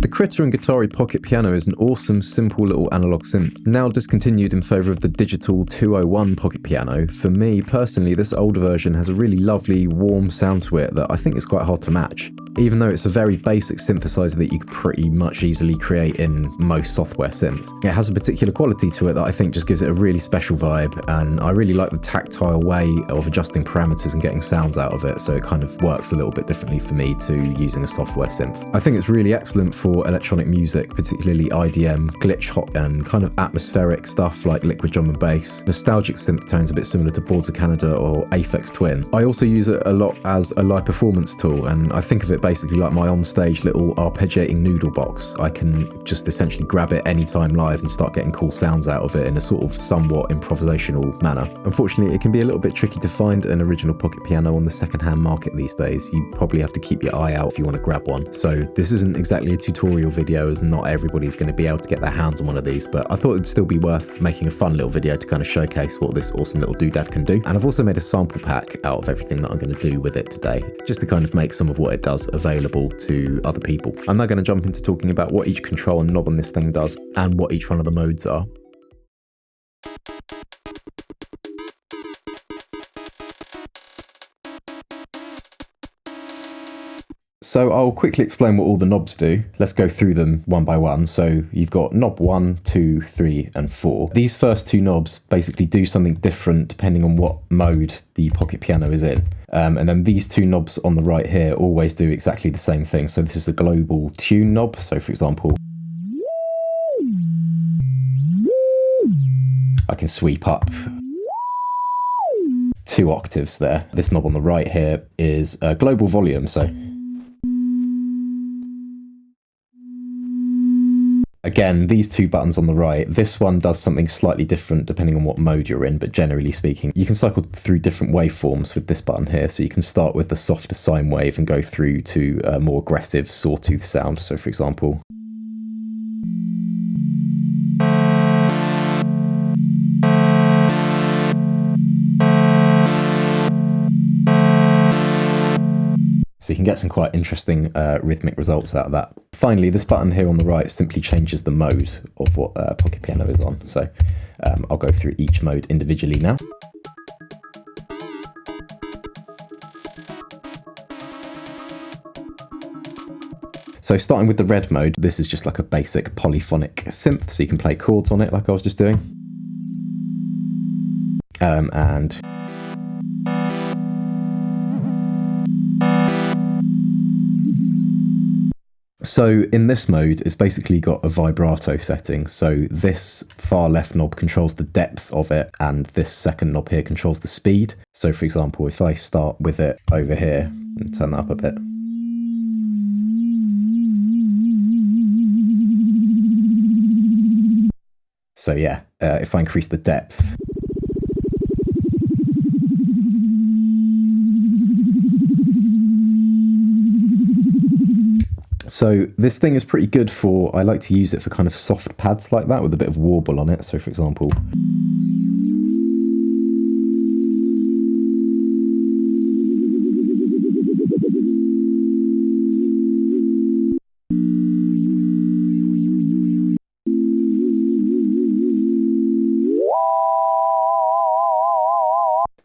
The Critter and Guitari Pocket Piano is an awesome, simple little analog synth, now discontinued in favour of the digital 201 Pocket Piano. For me, personally, this older version has a really lovely, warm sound to it that I think is quite hard to match. Even though it's a very basic synthesizer that you could pretty much easily create in most software synths. It has a particular quality to it that I think just gives it a really special vibe, and I really like the tactile way of adjusting parameters and getting sounds out of it, so it kind of works a little bit differently for me to using a software synth. I think it's really excellent for electronic music, particularly IDM, glitch hop, and kind of atmospheric stuff like liquid drum and bass. Nostalgic synth tones a bit similar to Boards of Canada or Aphex Twin. I also use it a lot as a live performance tool, and I think of it basically like my on-stage little arpeggiating noodlebox. I can just essentially grab it anytime live and start getting cool sounds out of it in a sort of somewhat improvisational manner. Unfortunately, it can be a little bit tricky to find an original pocket piano on the second-hand market these days. You probably have to keep your eye out if you want to grab one. So this isn't exactly a tutorial video, as not everybody's going to be able to get their hands on one of these, but I thought it'd still be worth making a fun little video to kind of showcase what this awesome little doodad can do. And I've also made a sample pack out of everything that I'm going to do with it today, just to kind of make some of what it does available to other people. I'm now going to jump into talking about what each control and knob on this thing does and what each one of the modes are. So I'll quickly explain what all the knobs do. Let's go through them one by one. So you've got knob 1, 2, 3, and 4. These first two knobs basically do something different depending on what mode the pocket piano is in. And then these two knobs on the right here always do exactly the same thing. So this is the global tune knob. So for example, I can sweep up 2 octaves there. This knob on the right here is a global volume. So again, these two buttons on the right, this one does something slightly different depending on what mode you're in, but generally speaking, you can cycle through different waveforms with this button here. So you can start with the softer sine wave and go through to a more aggressive sawtooth sound. So for example, so you can get some quite interesting rhythmic results out of that. Finally, this button here on the right simply changes the mode of what pocket piano is on. So I'll go through each mode individually now. So starting with the red mode, this is just like a basic polyphonic synth, so you can play chords on it like I was just doing. And so in this mode, it's basically got a vibrato setting. So this far left knob controls the depth of it, and this second knob here controls the speed. So for example, if I start with it over here and turn that up a bit. So yeah, if I increase the depth, so this thing is pretty good for, I like to use it for kind of soft pads like that with a bit of warble on it. So for example,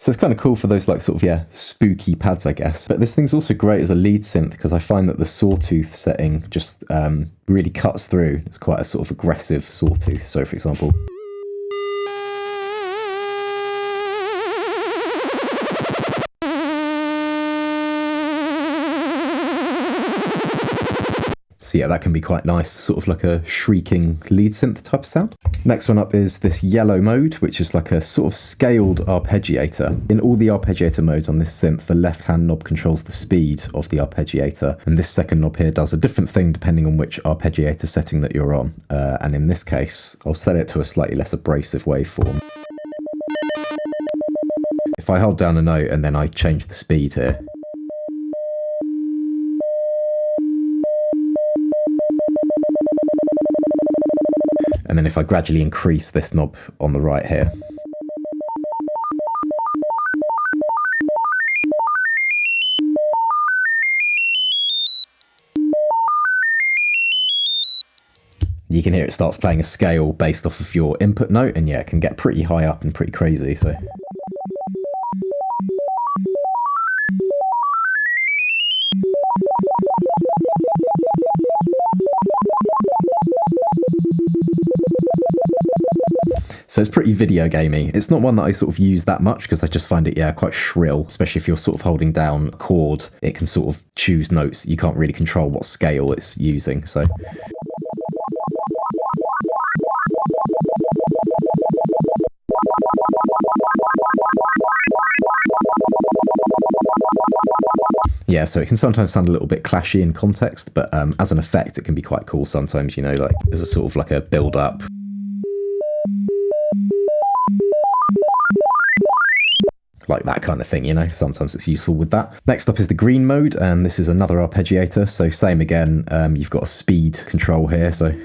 so it's kind of cool for those like sort of, yeah, spooky pads, I guess. But this thing's also great as a lead synth because I find that the sawtooth setting just really cuts through. It's quite a sort of aggressive sawtooth. So for example, so yeah, that can be quite nice, sort of like a shrieking lead synth type of sound. Next one up is this yellow mode, which is like a sort of scaled arpeggiator. In all the arpeggiator modes on this synth, the left-hand knob controls the speed of the arpeggiator, and this second knob here does a different thing depending on which arpeggiator setting that you're on. And in this case, I'll set it to a slightly less abrasive waveform. If I hold down a note and then I change the speed here, and then if I gradually increase this knob on the right here, you can hear it starts playing a scale based off of your input note, and yeah, it can get pretty high up and pretty crazy. So So it's pretty video gamey. It's not one that I sort of use that much because I just find it, yeah, quite shrill, especially if you're sort of holding down a chord. It can sort of choose notes. You can't really control what scale it's using. So yeah, so it can sometimes sound a little bit clashy in context, but as an effect, it can be quite cool sometimes, you know, like there's a sort of like a build up. Like that kind of thing, you know, sometimes it's useful with that. Next up is the green mode, and this is another arpeggiator. So same again, you've got a speed control here, so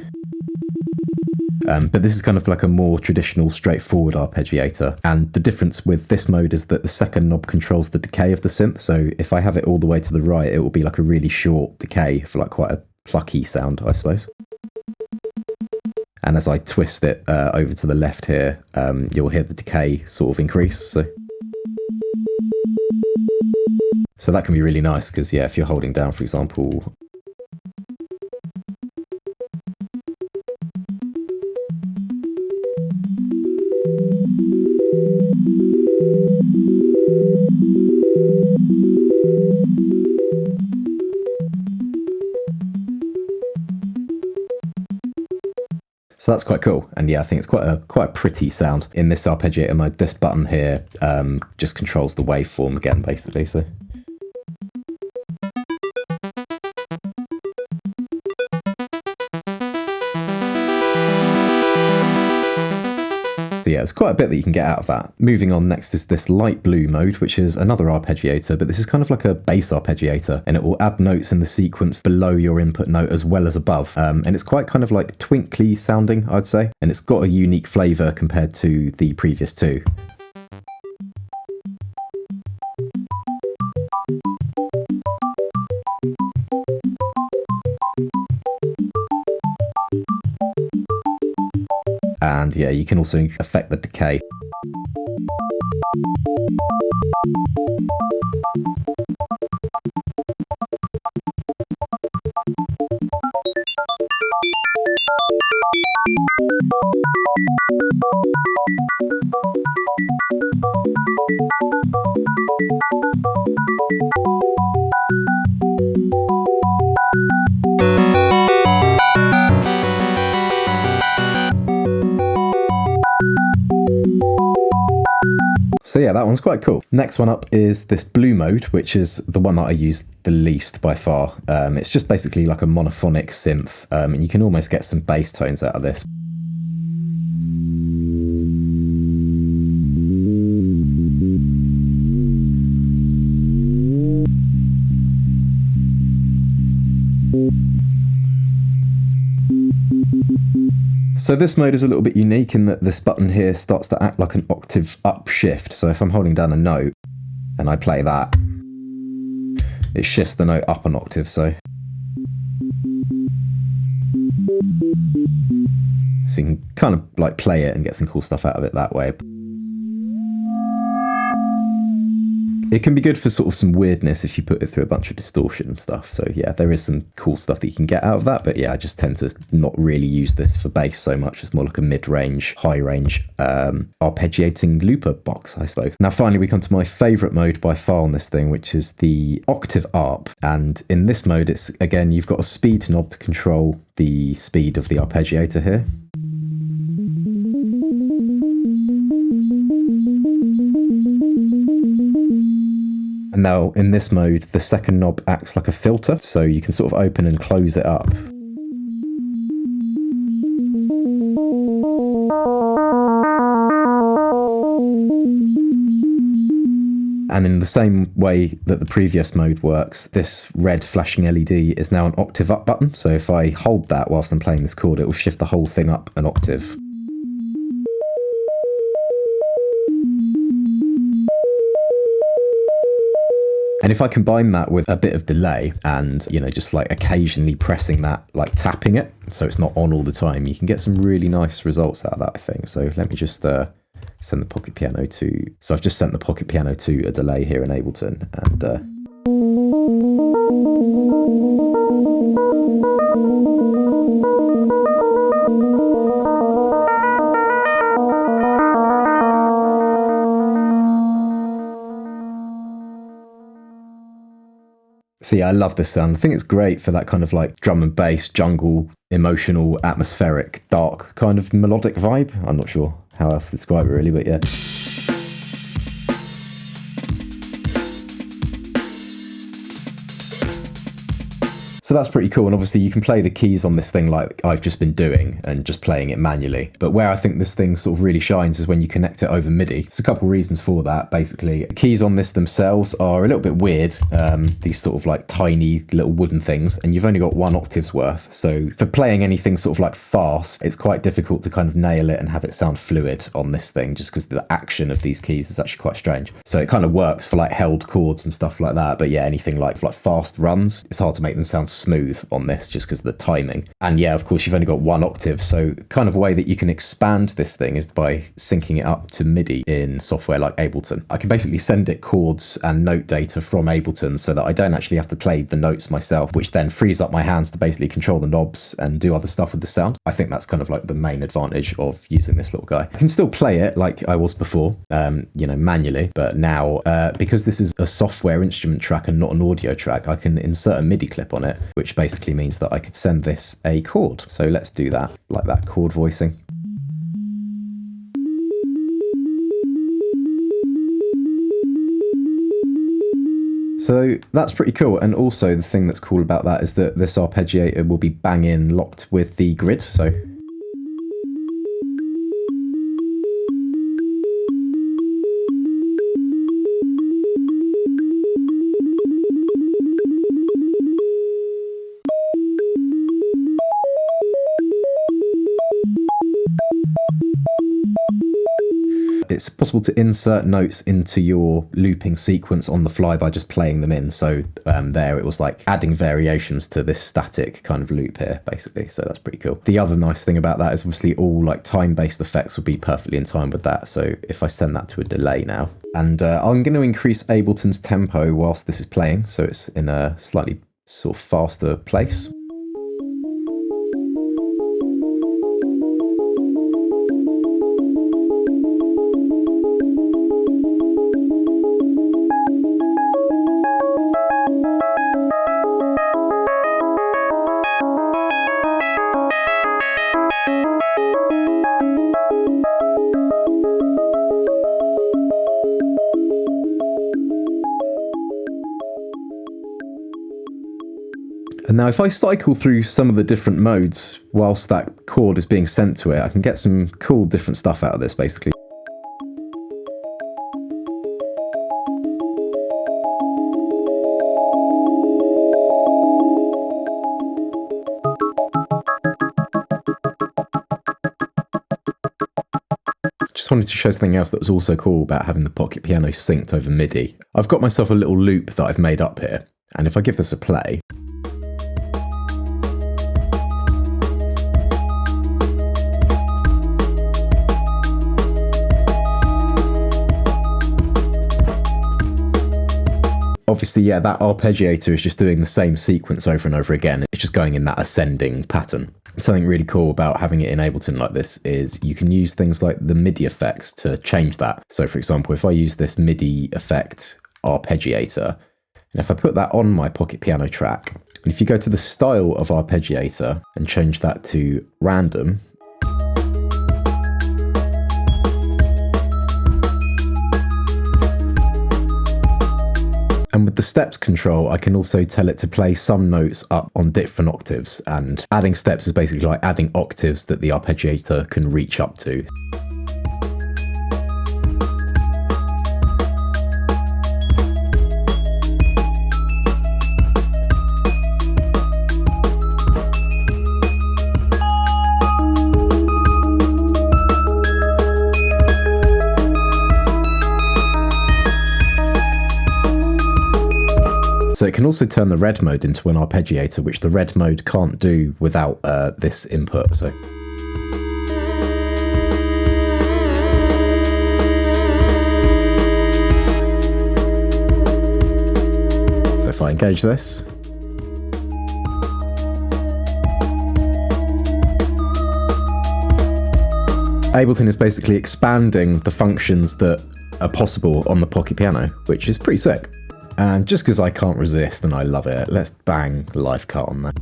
but this is kind of like a more traditional, straightforward arpeggiator. And the difference with this mode is that the second knob controls the decay of the synth. So if I have it all the way to the right, it will be like a really short decay for like quite a plucky sound, I suppose. And as I twist it over to the left here, you'll hear the decay sort of increase. So that can be really nice because, yeah, if you're holding down, for example, so that's quite cool. And yeah, I think it's quite a pretty sound. In this arpeggiator mode, this button here just controls the waveform again, basically. So yeah, there's quite a bit that you can get out of that. Moving on, next is this light blue mode, which is another arpeggiator, but this is kind of like a bass arpeggiator, and it will add notes in the sequence below your input note as well as above. And it's quite kind of like twinkly sounding, I'd say, and it's got a unique flavour compared to the previous two. And yeah, you can also affect the decay. So yeah, that one's quite cool. Next one up is this blue mode, which is the one that I use the least by far. It's just basically like a monophonic synth, and you can almost get some bass tones out of this. So this mode is a little bit unique in that this button here starts to act like an octave up shift. So if I'm holding down a note and I play that, it shifts the note up an octave. So you can kind of like play it and get some cool stuff out of it that way. It can be good for sort of some weirdness if you put it through a bunch of distortion and stuff. So yeah, there is some cool stuff that you can get out of that. But yeah, I just tend to not really use this for bass so much. It's more like a mid-range, high-range arpeggiating looper box, I suppose. Now finally we come to my favourite mode by far on this thing, which is the octave arp. And in this mode, it's again, you've got a speed knob to control the speed of the arpeggiator here. And now in this mode, the second knob acts like a filter, so you can sort of open and close it up. And in the same way that the previous mode works, this red flashing LED is now an octave up button. So if I hold that whilst I'm playing this chord, it will shift the whole thing up an octave. And if I combine that with a bit of delay and, you know, just like occasionally pressing that, like tapping it, so it's not on all the time, you can get some really nice results out of that, I think. So let me just send the Pocket Piano to... So I've just sent the Pocket Piano to a delay here in Ableton, and... So yeah, I love this sound. I think it's great for that kind of like drum and bass, jungle, emotional, atmospheric, dark kind of melodic vibe. I'm not sure how else to describe it really, but yeah. So that's pretty cool, and obviously you can play the keys on this thing like I've just been doing and just playing it manually. But where I think this thing sort of really shines is when you connect it over MIDI. There's a couple reasons for that. Basically, the keys on this themselves are a little bit weird, these sort of like tiny little wooden things, and you've only got 1 octave's worth. So for playing anything sort of like fast, it's quite difficult to kind of nail it and have it sound fluid on this thing, just because the action of these keys is actually quite strange. So it kind of works for like held chords and stuff like that. But yeah, anything like fast runs, it's hard to make them sound smooth on this just because of the timing. And yeah, of course, you've only got 1 octave, so kind of a way that you can expand this thing is by syncing it up to MIDI in software like Ableton. I can basically send it chords and note data from Ableton so that I don't actually have to play the notes myself, which then frees up my hands to basically control the knobs and do other stuff with the sound. I think that's kind of like the main advantage of using this little guy. I can still play it like I was before, you know, manually, but now because this is a software instrument track and not an audio track, I can insert a MIDI clip on it, which basically means that I could send this a chord. So let's do that, like that chord voicing. So that's pretty cool. And also the thing that's cool about that is that this arpeggiator will be bang-in locked with the grid. So it's possible to insert notes into your looping sequence on the fly by just playing them in. So there it was like adding variations to this static kind of loop here, basically. So that's pretty cool. The other nice thing about that is obviously all like time-based effects will be perfectly in time with that. So if I send that to a delay now, and I'm going to increase Ableton's tempo whilst this is playing, so it's in a slightly sort of faster place. And now if I cycle through some of the different modes whilst that chord is being sent to it, I can get some cool different stuff out of this, basically. Just wanted to show something else that was also cool about having the Pocket Piano synced over MIDI. I've got myself a little loop that I've made up here, and if I give this a play, obviously, yeah, that arpeggiator is just doing the same sequence over and over again. It's just going in that ascending pattern. Something really cool about having it in Ableton like this is you can use things like the MIDI effects to change that. So for example, if I use this MIDI effect arpeggiator, and if I put that on my Pocket Piano track, and if you go to the style of arpeggiator and change that to random, and with the steps control, I can also tell it to play some notes up on different octaves, and adding steps is basically like adding octaves that the arpeggiator can reach up to. So it can also turn the red mode into an arpeggiator, which the red mode can't do without this input. So if I engage this, Ableton is basically expanding the functions that are possible on the Pocket Piano, which is pretty sick. And just because I can't resist and I love it, let's bang live cut on that.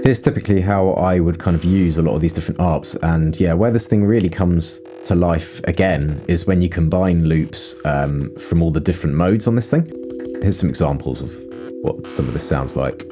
Here's typically how I would kind of use a lot of these different arps, and yeah, where this thing really comes to life again is when you combine loops from all the different modes on this thing. Here's some examples of what some of this sounds like.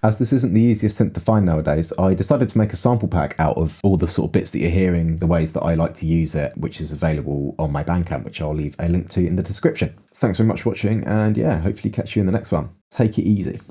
As this isn't the easiest synth to find nowadays, I decided to make a sample pack out of all the sort of bits that you're hearing, the ways that I like to use it, which is available on my Bandcamp, which I'll leave a link to in the description. Thanks very much for watching, and yeah, hopefully catch you in the next one. Take it easy.